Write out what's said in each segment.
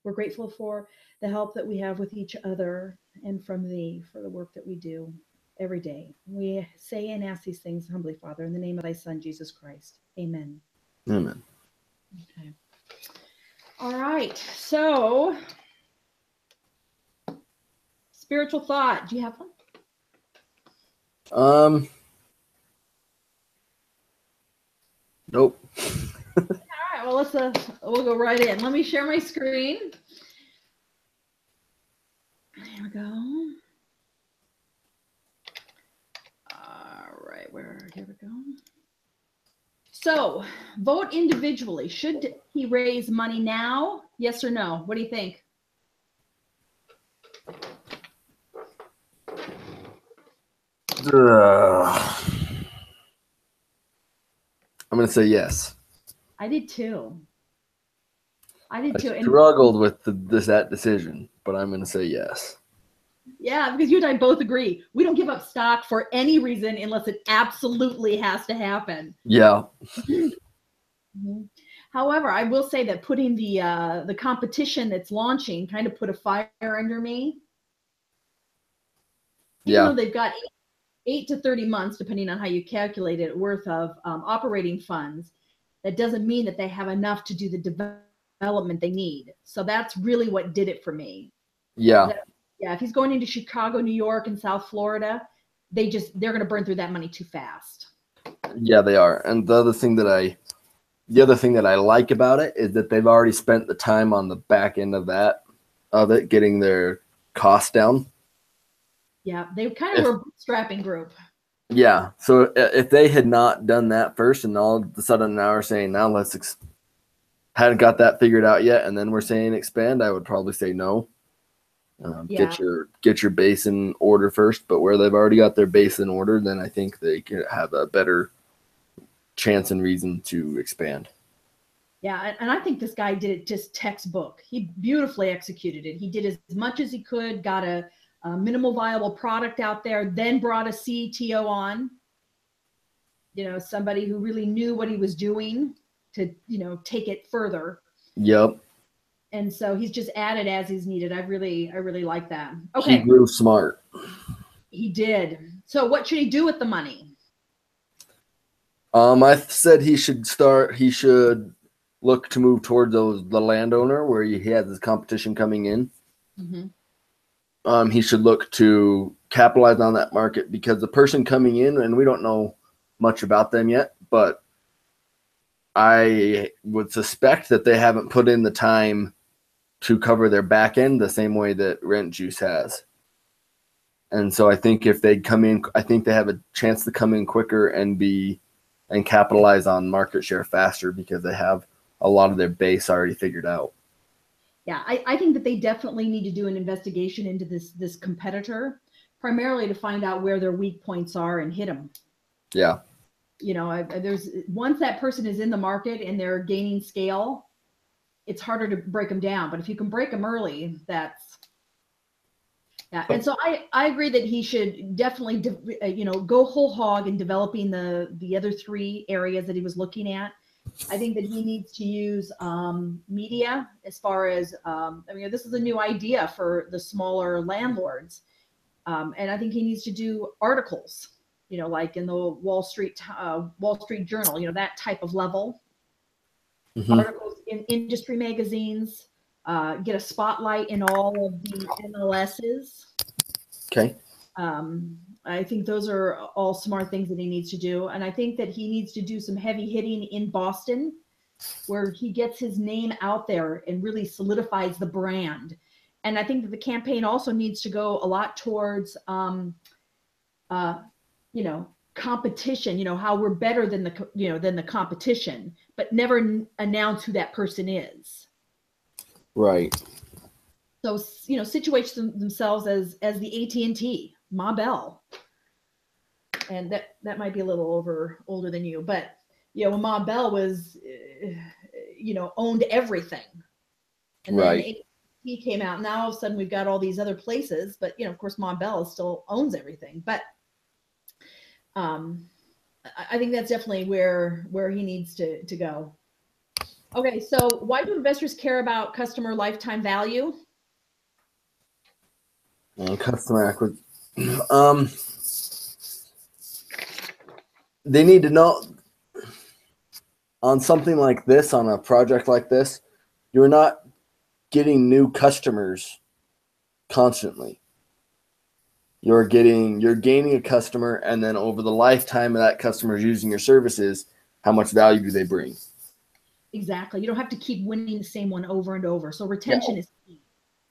We're grateful for the help that we have with each other and from thee for the work that we do every day. We say and ask these things humbly, Father, in the name of thy Son, Jesus Christ. Amen. Amen. Okay. All right. So, spiritual thought. Do you have one? Nope. All right. Well, we'll go right in. Let me share my screen. There we go. All right. Here we go. So, vote individually. Should he raise money now? Yes or no? What do you think? I'm going to say yes. I did too. I struggled with that decision, but I'm going to say yes. Yeah, because you and I both agree. We don't give up stock for any reason unless it absolutely has to happen. Yeah. Mm-hmm. However, I will say that putting the competition that's launching kind of put a fire under me. Even though they've got 8 to 30 months, depending on how you calculate it, worth of operating funds, that doesn't mean that they have enough to do the development they need. So that's really what did it for me. Yeah. Yeah, if he's going into Chicago, New York, and South Florida, they're going to burn through that money too fast. Yeah, they are. And the other thing that I like about it is that they've already spent the time on the back end of it, getting their costs down. Yeah, they kind of were a bootstrapping group. Yeah, so if they had not done that first, and all of a sudden now we're saying now hadn't got that figured out yet, and then we're saying expand, I would probably say no. Get your base in order first, but where they've already got their base in order, then I think they can have a better chance and reason to expand. Yeah, and I think this guy did it just textbook. He beautifully executed it. He did as much as he could, got a minimal viable product out there, then brought a CTO on, somebody who really knew what he was doing to, take it further. Yep. And so he's just added as he's needed. I really like that. Okay. He grew smart. He did. So what should he do with the money? I said he should look to move towards the landowner where he has his competition coming in. Mm-hmm. He should look to capitalize on that market because the person coming in, and we don't know much about them yet, but I would suspect that they haven't put in the time to cover their back end the same way that Rentjuice has. And so I think if they come in, I think they have a chance to come in quicker and capitalize on market share faster because they have a lot of their base already figured out. Yeah, I think that they definitely need to do an investigation into this competitor, primarily to find out where their weak points are and hit them. Yeah. There's once that person is in the market and they're gaining scale, it's harder to break them down. But if you can break them early, that's yeah. And so I agree that he should definitely go whole hog in developing the other 3 areas that he was looking at. I think that he needs to use media as far as this is a new idea for the smaller landlords, and I think he needs to do articles, like in the Wall Street Journal, that type of level. Mm-hmm. Articles in industry magazines, get a spotlight in all of the MLSs. Okay. I think those are all smart things that he needs to do. And I think that he needs to do some heavy hitting in Boston where he gets his name out there and really solidifies the brand. And I think that the campaign also needs to go a lot towards, competition, how we're better than the competition, but never announce who that person is. Right. So, situate themselves as the AT&T, Ma Bell. And that might be a little older than you, but when Ma Bell was, owned everything, and then AT&T came out. Now all of a sudden we've got all these other places, but of course Ma Bell still owns everything. But I think that's definitely where he needs to go. Okay, so why do investors care about customer lifetime value? And customer acquisition. They need to know on something like this, on a project like this, you're not getting new customers constantly. You're gaining a customer, and then over the lifetime of that customer using your services, how much value do they bring? Exactly. You don't have to keep winning the same one over and over. So retention is key.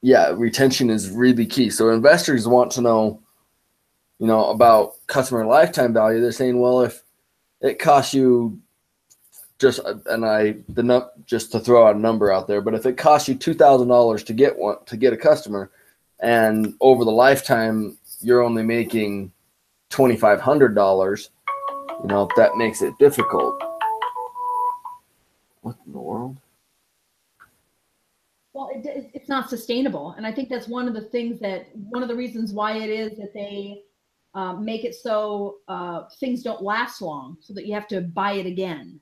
Yeah, retention is really key. So investors want to know, about customer lifetime value. They're saying, well, if it costs you just just to throw out a number out there, but if it costs you $2,000 to get a customer, and over the lifetime you're only making $2,500, that makes it difficult. What in the world? Well, it's not sustainable. And I think that's one of the reasons why it is that they make it so things don't last long, so that you have to buy it again.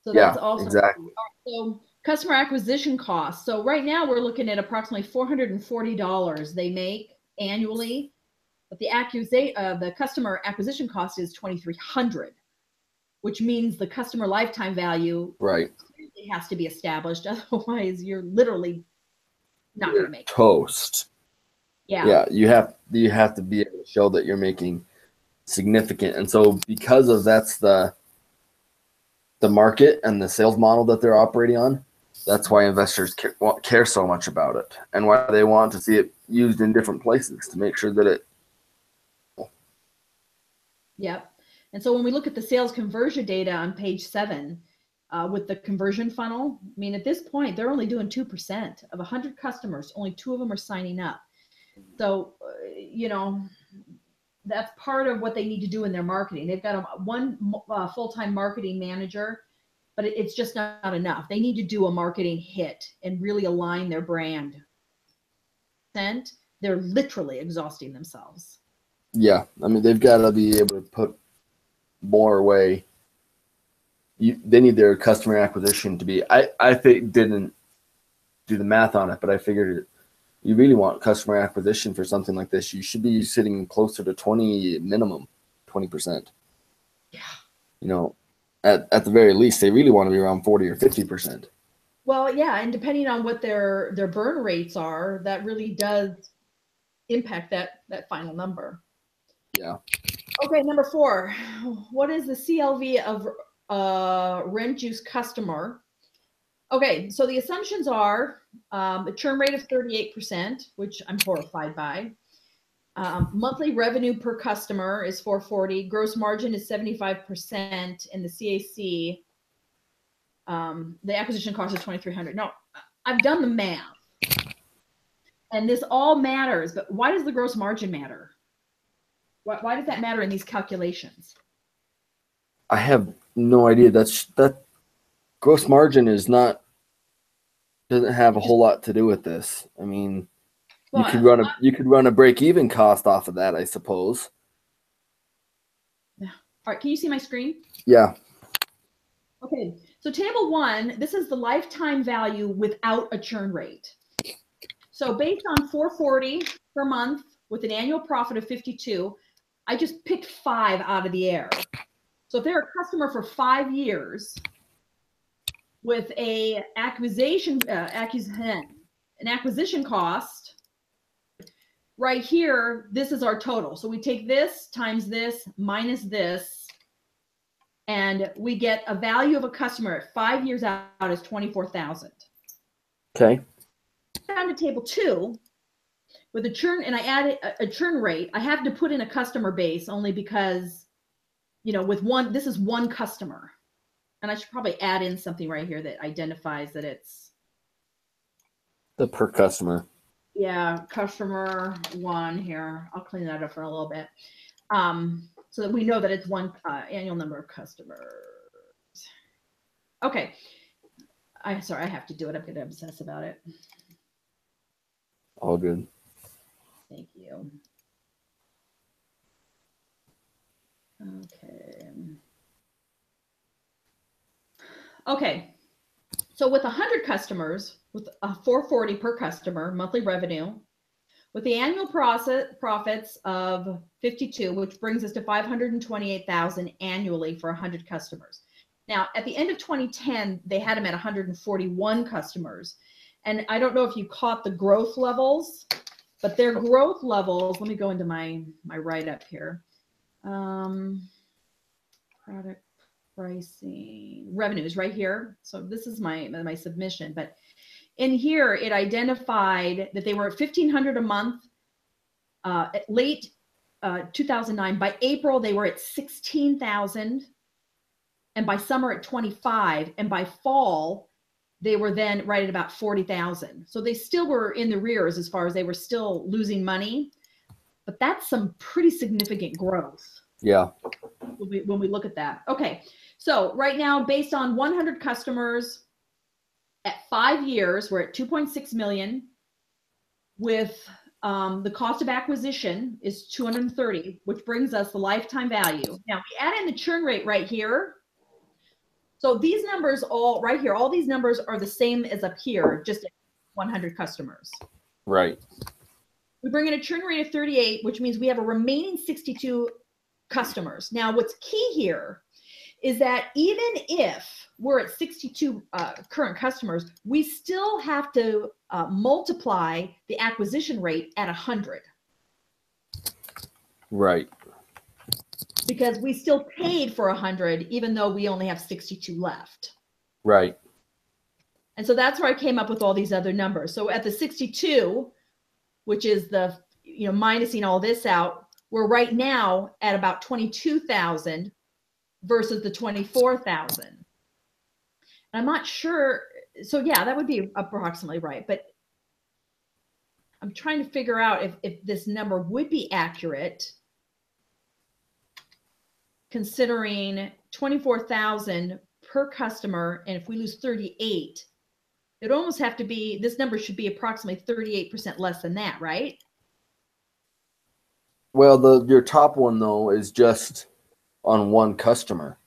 So that's Yeah, also, exactly. so customer acquisition costs. So right now we're looking at approximately $440 they make annually, but the customer acquisition cost is $2,300, which means the customer lifetime value Right. has to be established. Otherwise, you're literally not going to make it. Toast. Yeah. Yeah, you have to be able to show that you're making significant, and so because of that's the market and the sales model that they're operating on, that's why investors care so much about it, and why they want to see it used in different places to make sure that it. Yep. And so when we look at the sales conversion data on page 7, with the conversion funnel, I mean, at this point, they're only doing 2% of 100 customers. Only 2 of them are signing up. So, that's part of what they need to do in their marketing. They've got one full-time marketing manager, but it's just not enough. They need to do a marketing hit and really align their brand. They're literally exhausting themselves. Yeah, I mean they've got to be able to put more away. They need their customer acquisition to be. I think didn't do the math on it, but I figured you really want customer acquisition for something like this. You should be sitting closer to 20 minimum, 20%. Yeah. At the very least, they really want to be around 40 or 50%. Well, yeah, and depending on what their burn rates are, that really does impact that final number. Yeah. Okay, number 4. What is the CLV of Rentjuice customer? Okay, so the assumptions are a churn rate of 38%, which I'm horrified by. Monthly revenue per customer is 440. Gross margin is 75%, and the CAC, the acquisition cost is 2,300. Now, I've done the math, and this all matters. But why does the gross margin matter? Why does that matter in these calculations? I have no idea. That gross margin doesn't have a whole lot to do with this. I mean, you could run a break even cost off of that, I suppose. All right, can you see my screen? Yeah. Okay, so table 1, this is the lifetime value without a churn rate. So based on 440 per month with an annual profit of 52, I just picked 5 out of the air. So if they're a customer for 5 years with an acquisition cost, right here, this is our total. So we take this times this minus this, and we get a value of a customer at 5 years out is 24,000. Okay. Down to table 2 with a churn, and I added a churn rate. I have to put in a customer base only because, with this is one customer, and I should probably add in something right here that identifies that it's the per customer. Yeah, customer 1 here. I'll clean that up for a little bit, so that we know that it's one annual number of customers. Okay. Sorry, I have to do it. I'm going to obsess about it. All good. Thank you. Okay. Okay. So with 100 customers, with a 440 per customer monthly revenue, with the annual profits of 52, which brings us to 528,000 annually for 100 customers. Now, at the end of 2010, they had them at 141 customers. And I don't know if you caught the growth levels, but their growth levels, let me go into my write-up here. Product pricing, revenues right here. So this is my submission, but in here it identified that they were at 1,500 a month at late 2009. By April, they were at 16,000, and by summer at 25, and by fall, they were then right at about 40,000. So they still were in the rears as far as they were still losing money, but that's some pretty significant growth. Yeah. When we look at that. Okay. So right now, based on 100 customers at 5 years, we're at 2.6 million with the cost of acquisition is 230, which brings us the lifetime value. Now we add in the churn rate right here. So these numbers all right here, all these numbers are the same as up here, just at 100 customers. Right. We bring in a churn rate of 38, which means we have a remaining 62 customers. Now, what's key here is that even if we're at 62 current customers, we still have to multiply the acquisition rate at 100. Right. Because we still paid for 100, even though we only have 62 left. Right. And so that's where I came up with all these other numbers. So at the 62, which is the, minusing all this out, we're right now at about 22,000 versus the 24,000. And I'm not sure. So yeah, that would be approximately right. But I'm trying to figure out if this number would be accurate, considering 24,000 per customer. And if we lose 38, it almost have to be, this number should be approximately 38% less than that, right? Well, your top one though is just on one customer.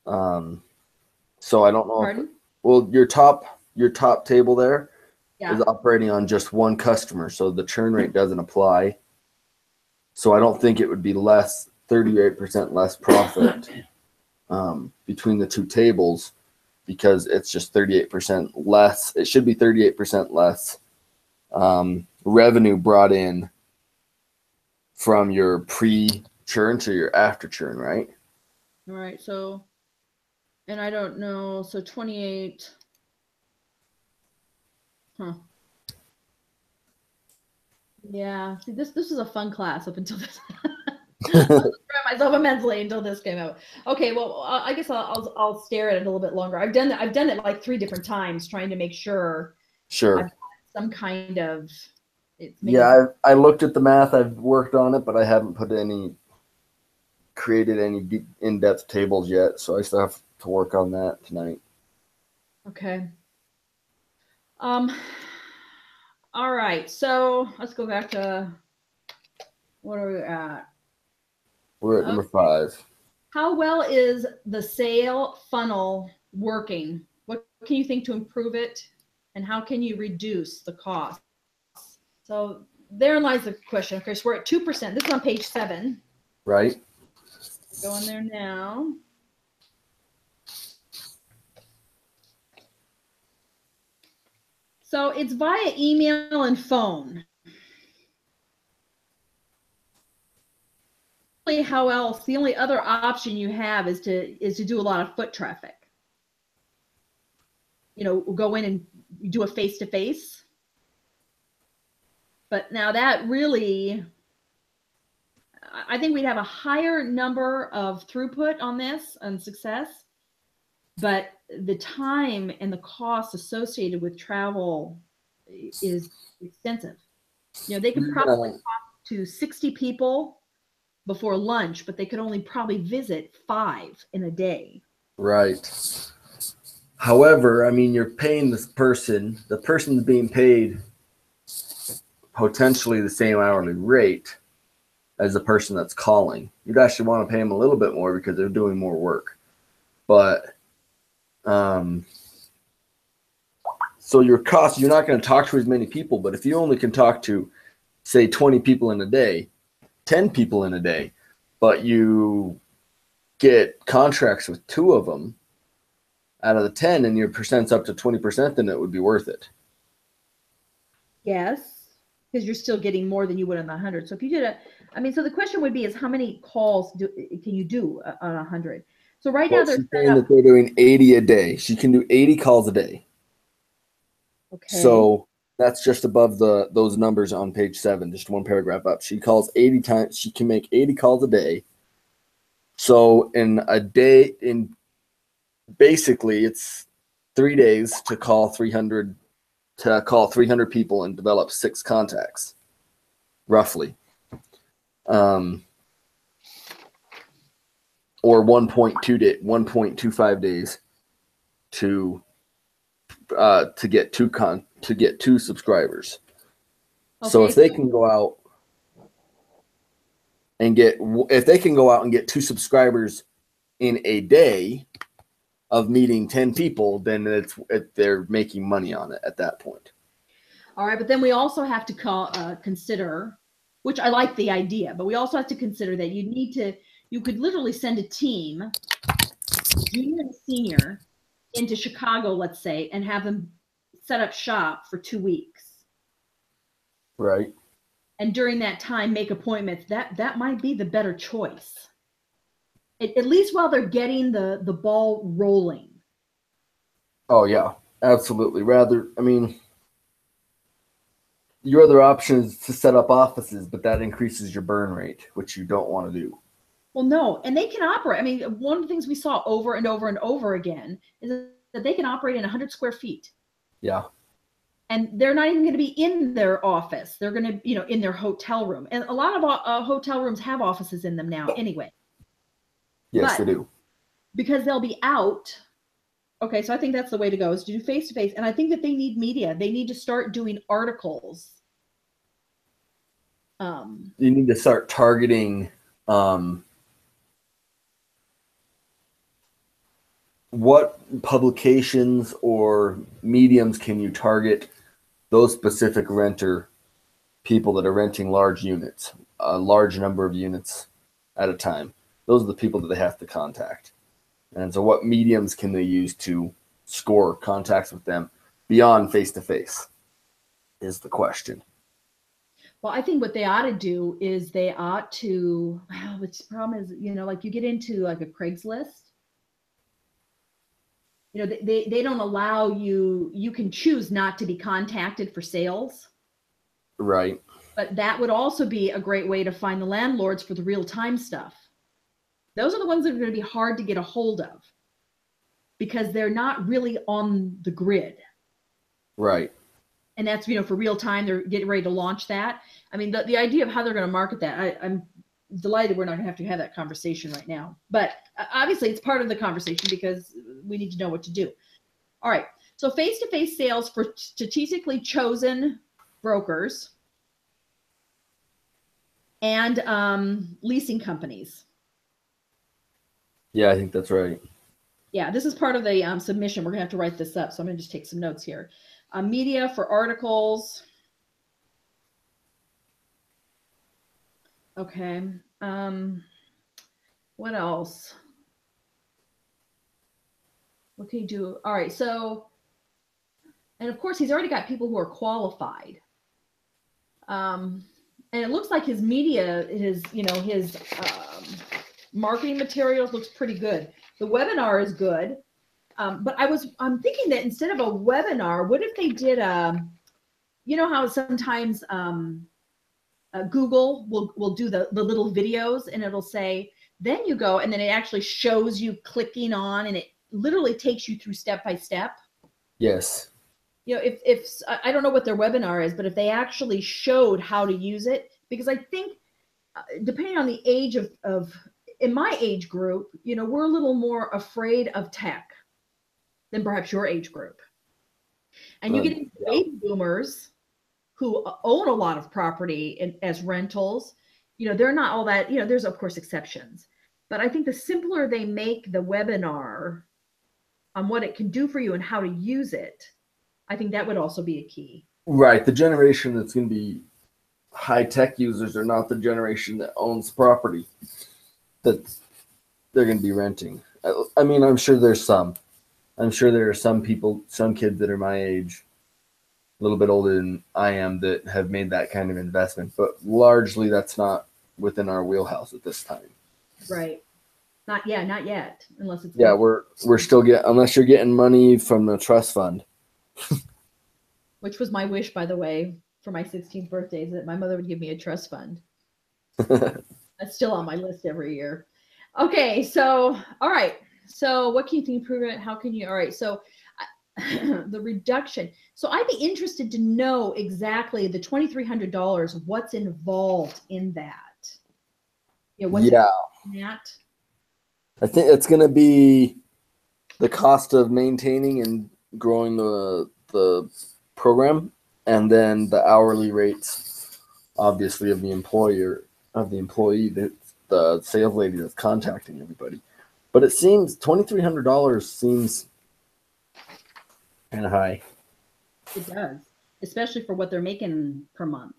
So I don't know. Pardon? Your top table there is Yeah. operating on just one customer, so the churn rate doesn't apply. So I don't think it would be 38% less profit between the two tables, because it's just 38% less. It should be 38% less revenue brought in from your pre-churn to your after-churn, right? All right. So, and I don't know. So 28. Huh. Yeah. See, this is a fun class up until this. I was myself immensely until this came out. Okay. Well, I guess I'll stare at it a little bit longer. I've done it like 3 different times, trying to make sure. Sure. I've got some kind of. Yeah, I looked at the math. I've worked on it, but I haven't created any in-depth tables yet. So I still have to work on that tonight. Okay. All right. So let's go back to, what are we at? We're at number 5. How well is the sale funnel working? What can you think to improve it? And how can you reduce the cost? So therein lies the question. Of course, we're at 2%. This is on page 7. Right. Go in there now. So it's via email and phone. How else? The only other option you have is to do a lot of foot traffic. Go in and do a face-to-face. But now that really, I think we'd have a higher number of throughput on this and success, but the time and the cost associated with travel is extensive. They could probably talk to 60 people before lunch, but they could only probably visit 5 in a day. Right. However, I mean, you're paying this person, the person's being paid potentially the same hourly rate as the person that's calling. You'd actually want to pay them a little bit more because they're doing more work. But So your cost, you're not going to talk to as many people, but if you only can talk to, say, 20 people in a day, 10 people in a day, but you get contracts with 2 of them out of the 10 and your percent's up to 20%, then it would be worth it. Yes, because you're still getting more than you would on the 100. So if you did so the question would be is how many calls can you do on 100? So right now they're she's saying that they're doing 80 a day. She can do 80 calls a day. Okay. So that's just above those numbers on page 7, just one paragraph up. She calls 80 times. She can make 80 calls a day. So in a day, basically it's 3 days to call 300 people and develop 6 contacts, roughly. Or 1.25 days to get 2 subscribers. Okay. So if they can go out and get 2 subscribers in a day of meeting 10 people, then they're making money on it at that point. All right, but then we also have to consider, which I like the idea, but we also have to consider that you could literally send a team, junior and senior, into Chicago, let's say, and have them set up shop for 2 weeks. Right. And during that time, make appointments. That might be the better choice. At least while they're getting the ball rolling. Oh, yeah, absolutely. Your other option is to set up offices, but that increases your burn rate, which you don't want to do. Well, no, and they can operate. One of the things we saw over and over and over again is that they can operate in 100 square feet. Yeah. And they're not even going to be in their office. They're going to, in their hotel room. And a lot of hotel rooms have offices in them now anyway. Yes, they do. Because they'll be out. Okay, so I think that's the way to go, is to do face-to-face. And I think that they need media. They need to start doing articles. You need to start targeting what publications or mediums can you target those specific people that are renting large units, a large number of units at a time. Those are the people that they have to contact. And so what mediums can they use to score contacts with them beyond face-to-face is the question. Well, I think what they ought to do is the problem is, like you get into like a Craigslist, they don't allow you can choose not to be contacted for sales. Right. But that would also be a great way to find the landlords for the real-time stuff. Those are the ones that are going to be hard to get a hold of because they're not really on the grid. Right. And that's, for real time, they're getting ready to launch that. The idea of how they're going to market that, I'm delighted we're not going to have that conversation right now. But obviously it's part of the conversation because we need to know what to do. All right. So face-to-face sales for strategically chosen brokers and leasing companies. Yeah, I think that's right. Yeah, this is part of the submission. We're going to have to write this up. So I'm going to just take some notes here. Media for articles. Okay. What else? What can you do? All right. So, and of course, he's already got people who are qualified. And it looks like his media, his marketing materials looks pretty good. The webinar is good. But I'm thinking that instead of a webinar, what if they did how sometimes Google will do the little videos and it'll say, then you go, and then it actually shows you clicking on, and it literally takes you through step by step. Yes. If I don't know what their webinar is, but if they actually showed how to use it, because I think depending on the age of in my age group, we're a little more afraid of tech than perhaps your age group. And you get into baby boomers who own a lot of property as rentals. They're not all that, there's of course exceptions, but I think the simpler they make the webinar, on what it can do for you and how to use it, I think that would also be a key. Right. The generation that's going to be high tech users are not the generation that owns property that they're going to be renting. I mean, I'm sure there's some. I'm sure there are some people, some kids that are my age, a little bit older than I am, that have made that kind of investment. But largely, that's not within our wheelhouse at this time. Right. Not yet, unless it's Yeah, we're still unless you're getting money from the trust fund. Which was my wish, by the way, for my 16th birthday, is that my mother would give me a trust fund. That's still on my list every year. Okay, so all right. So what can you improve it? How can you? All right. So the reduction. So I'd be interested to know exactly the $2,300. What's involved in that? What's Yeah, in that? I think it's going to be the cost of maintaining and growing the program, and then the hourly rates, obviously, of the employee, the sales lady that's contacting everybody. But it seems $2,300 seems kind of high. It does, especially for what they're making per month.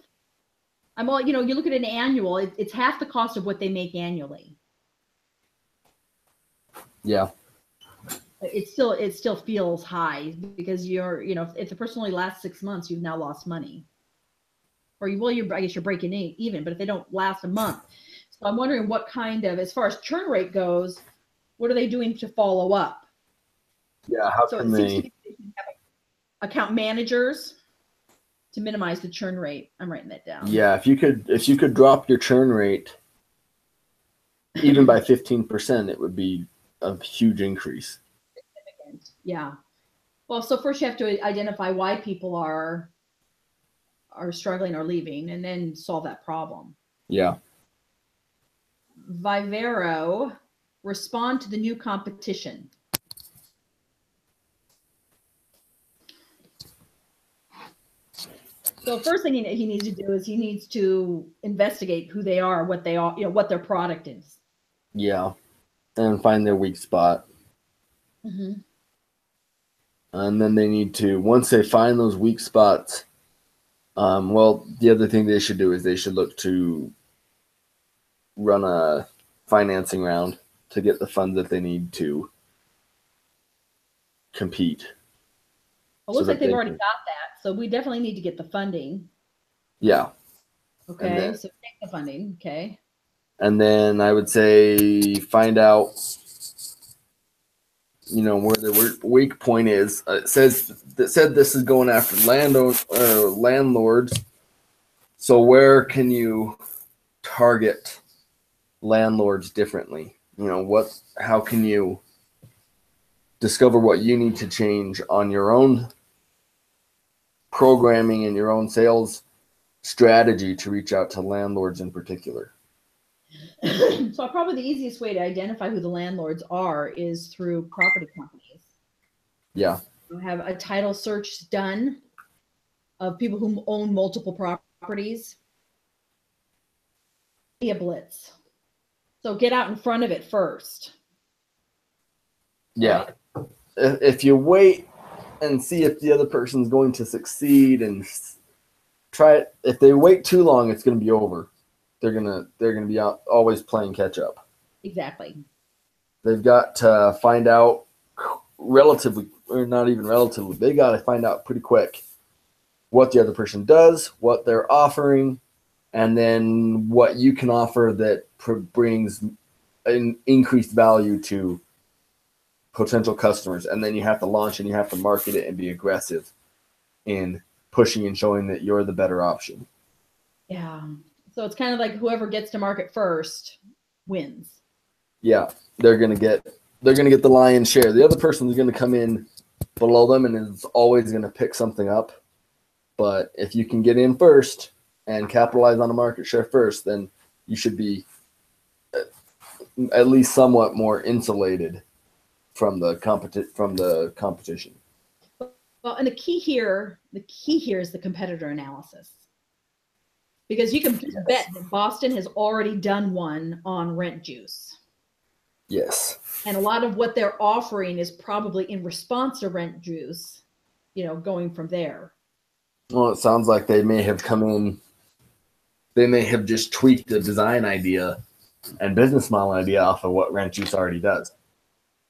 You look at an annual, it's half the cost of what they make annually. Yeah. It still feels high because if the person only lasts 6 months, you've now lost money. Or I guess you're breaking even, but if they don't last a month. So I'm wondering what kind of, as far as churn rate goes, what are they doing to follow up? Yeah, how So can it seems to they be account managers to minimize the churn rate. I'm writing that down. Yeah, if you could drop your churn rate even by 15%, it would be a huge increase. Yeah. Well, so first you have to identify why people are struggling or leaving, and then solve that problem. Yeah. Vivero, respond to the new competition. So first thing he needs to do is he needs to investigate who they are, what they are, what their product is. Yeah, and find their weak spot. Mm-hmm. And then they need to, once they find those weak spots, the other thing they should do is they should look to run a financing round to get the funds that they need to compete. Well, looks like they've already got that. So we definitely need to get the funding. Yeah. Okay. So take the funding. Okay. And then I would say find out, where the weak point is. It said this is going after landlords. So where can you target landlords differently? How can you discover what you need to change on your own programming and your own sales strategy to reach out to landlords in particular? So probably the easiest way to identify who the landlords are is through property companies. Yeah. You have a title search done of people who own multiple properties. Be a blitz. So get out in front of it first. Yeah. Right? If you wait and see if the other person's going to succeed and try it, if they wait too long, it's going to be over. They're gonna be out, always playing catch up. Exactly. They've got to find out relatively, or not even relatively, they got to find out pretty quick what the other person does, what they're offering, and then what you can offer that brings an increased value to potential customers. And then you have to launch and you have to market it and be aggressive in pushing and showing that you're the better option. Yeah. So it's kind of like whoever gets to market first wins. Yeah, they're gonna get the lion's share. The other person is gonna come in below them and is always gonna pick something up. But if you can get in first and capitalize on a market share first, then you should be at least somewhat more insulated from the competition. Well, and the key here is the competitor analysis. Because you can bet that Boston has already done one on Rentjuice. Yes. And a lot of what they're offering is probably in response to Rentjuice, going from there. Well, it sounds like they may have come in. They may have just tweaked the design idea and business model idea off of what Rentjuice already does.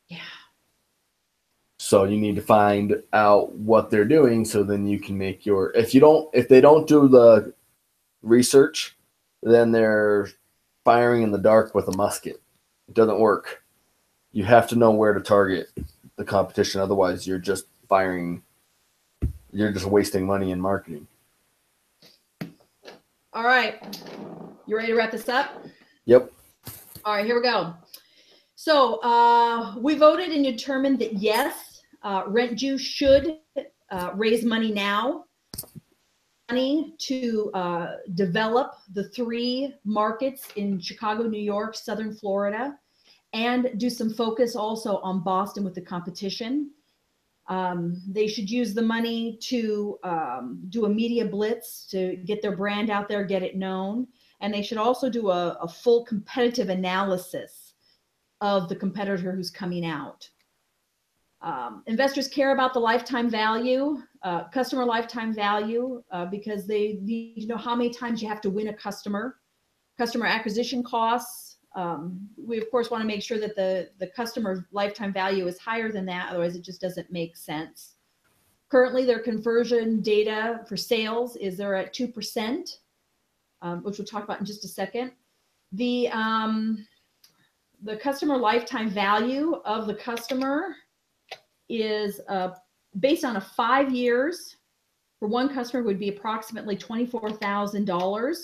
Yeah. So you need to find out what they're doing, so then you can make your. If they don't do the research, then they're firing in the dark with a musket. It doesn't work. You have to know where to target the competition. Otherwise, you're just firing. You're just wasting money in marketing. All right. You ready to wrap this up? Yep. All right, here we go. So we voted and determined that yes, Rentjuice should raise money now. Money to develop the 3 markets in Chicago, New York, Southern Florida, and do some focus also on Boston with the competition. They should use the money to do a media blitz to get their brand out there, get it known. And they should also do a full competitive analysis of the competitor who's coming out. Investors care about the lifetime value, customer lifetime value, because they need to know how many times you have to win a customer acquisition costs. We of course want to make sure that the customer lifetime value is higher than that. Otherwise it just doesn't make sense. Currently their conversion data for sales is they're at 2%, which we'll talk about in just a second. The customer lifetime value of the customer is based on 5 years for one customer would be approximately $24,000.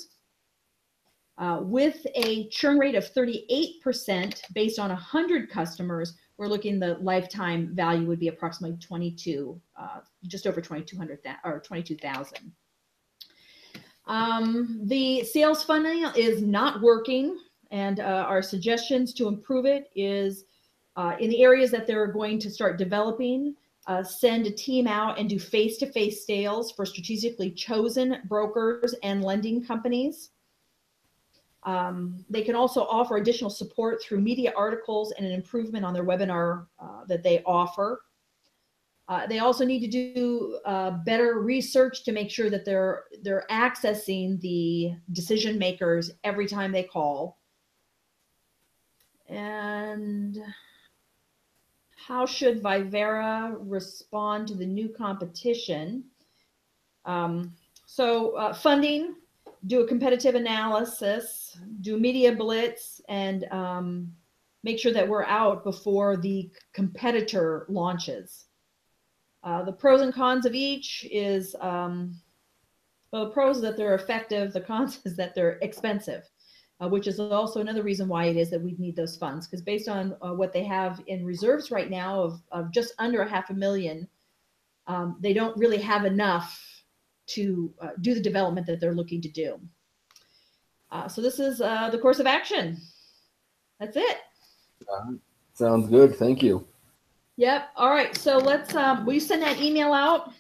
With a churn rate of 38% based on 100 customers, we're looking the lifetime value would be approximately just over 2,200 or 22,000. The sales funnel is not working, and our suggestions to improve it is in the areas that they're going to start developing, send a team out and do face-to-face sales for strategically chosen brokers and lending companies. They can also offer additional support through media articles and an improvement on their webinar that they offer. They also need to do better research to make sure that they're accessing the decision makers every time they call. And how should Vivera respond to the new competition? Funding, do a competitive analysis, do media blitz, and make sure that we're out before the competitor launches. The pros and cons of each is, well, the pros is that they're effective, the cons is that they're expensive. Which is also another reason why it is that we need those funds, because based on what they have in reserves right now of just under $500,000, they don't really have enough to do the development that they're looking to do. So this is the course of action. That's it. Sounds good. Thank you. Yep. All right. So let's, will you send that email out?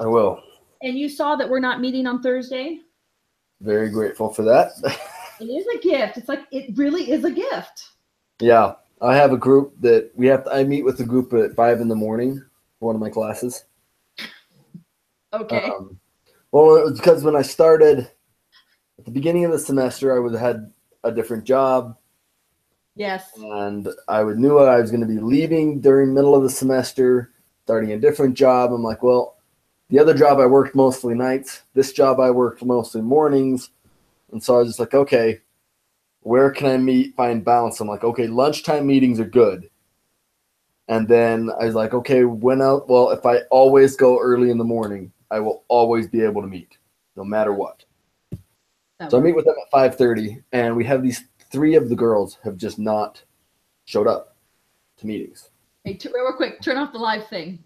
I will. And you saw that we're not meeting on Thursday? Very grateful for that. It is a gift. It's like, it really is a gift. Yeah. I have a group that I meet with the group at 5 a.m. for one of my classes. Okay. Well, it was because when I started at the beginning of the semester, I had a different job. Yes. And I knew I was going to be leaving during middle of the semester, starting a different job. I'm like, well, the other job I worked mostly nights. This job I worked mostly mornings. And so I was just like, okay, where can I find balance? I'm like, okay, lunchtime meetings are good. And then I was like, okay, if I always go early in the morning, I will always be able to meet, no matter what. So I meet with them at 5:30, and we have these 3 of the girls have just not showed up to meetings. Hey, real quick, turn off the live thing.